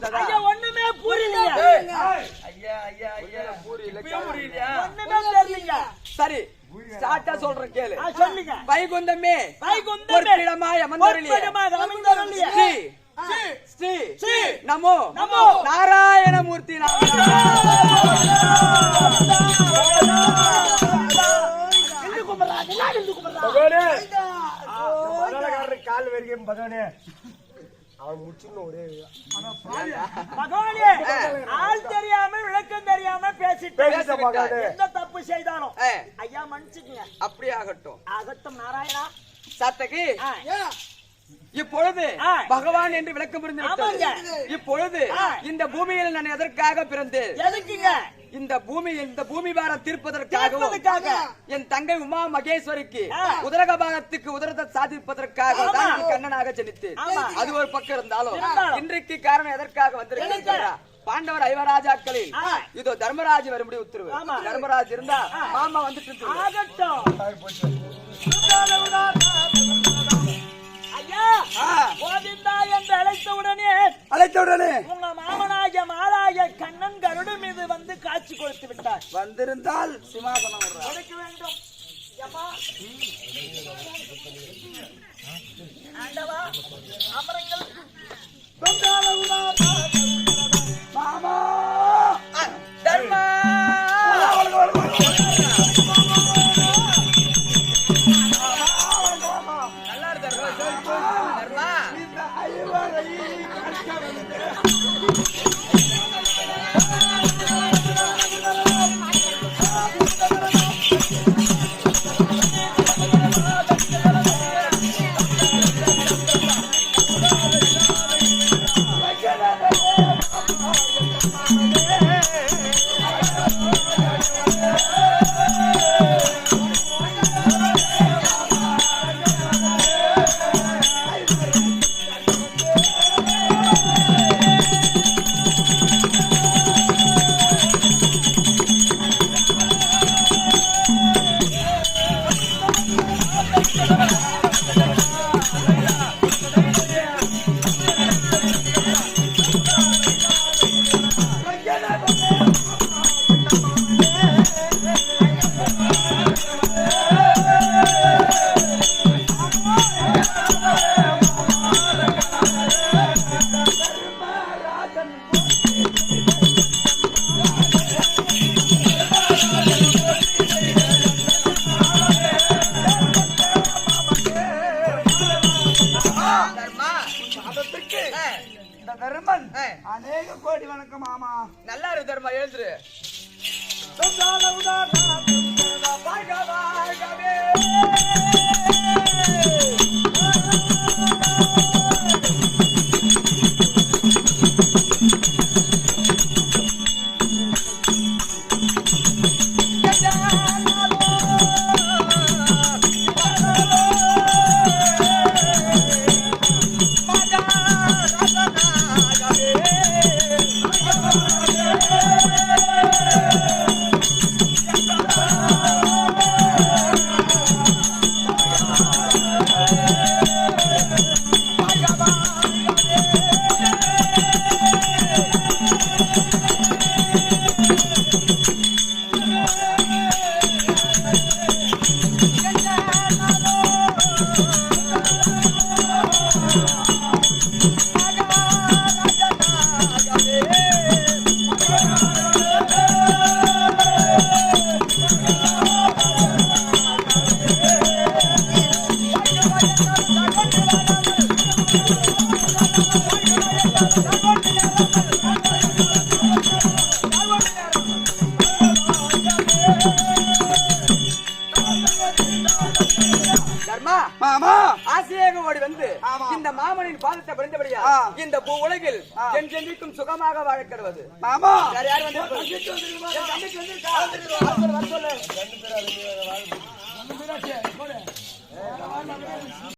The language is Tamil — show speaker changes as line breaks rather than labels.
வந்ததா?
ஒண்ணுமே புரியல. ஒண்ணுமே தெரியல.
சரி ஸ்டார்ட்டா சொல்றேன் கேளு.
சொல்லுங்க.
வைகுந்தமே
பொற்பிடமாய்
அமர்ந்தருளிய ஸ்ரீ ஸ்ரீ நமோ நாராயணமூர்த்தி
கால் வரைக்கும் பகவானே அவன் முடிச்சுன்னு ஒரே
பகவானே ஆள் தெரியாம விளக்கம் தெரியாம பேசிட்டு எந்த தப்பு செய்தாலும் ஐயா மன்னிச்சுக்குங்க.
அப்படி ஆகட்டும்
ஆகட்டும் நாராயணா.
சாத்தகி இப்பொழுது பகவான் என்று விளக்கம் புரிந்து இப்பொழுது இந்த பூமியில் நான் எதற்காக பிறந்தேன்?
எதுக்குங்க?
இந்த பூமி பாரம் தீர்ப்பதற்காகவும் என் தங்கை உமா மகேஸ்வரிக்கு உதரகபாகத்துக்கு உதரத்தை சாதிப்பதற்காக தான் கண்ணனாக ஜனித்தேன். அது ஒரு பக்கம் இருந்தாலும் இன்றைக்கு காரணம் எதற்காக வந்திருக்கிறா? பாண்டவர் ஐவராஜாக்களில் இதோ தர்மராஜ் வரும்படி உத்தரவு. தர்மராஜ் இருந்தா மாமா வந்துட்டு
அழைத்தவுடனே உங்க மாமனாகிய மாலாகிய கண்ணன் கருடு மீது வந்து காட்சி கொடுத்து விட்டார்.
வந்திருந்தால் சிம்மாசனம்
கொடுக்க வேண்டும். ஆண்டவா அமரங்கள்
மாமா தர்மா தர்மன் அநேக கோடி வணக்கம் மாமா. நல்லா இருக்கு தர்மா, எழுந்துரு. ஆசையாக ஓடி வந்து இந்த மாமனின் பாதத்தை பறிந்தபடியா இந்த பூ உலகில் என் ஜென்மிக்கும் சுகமாக வாழ கருவது. மாமா யார் வந்து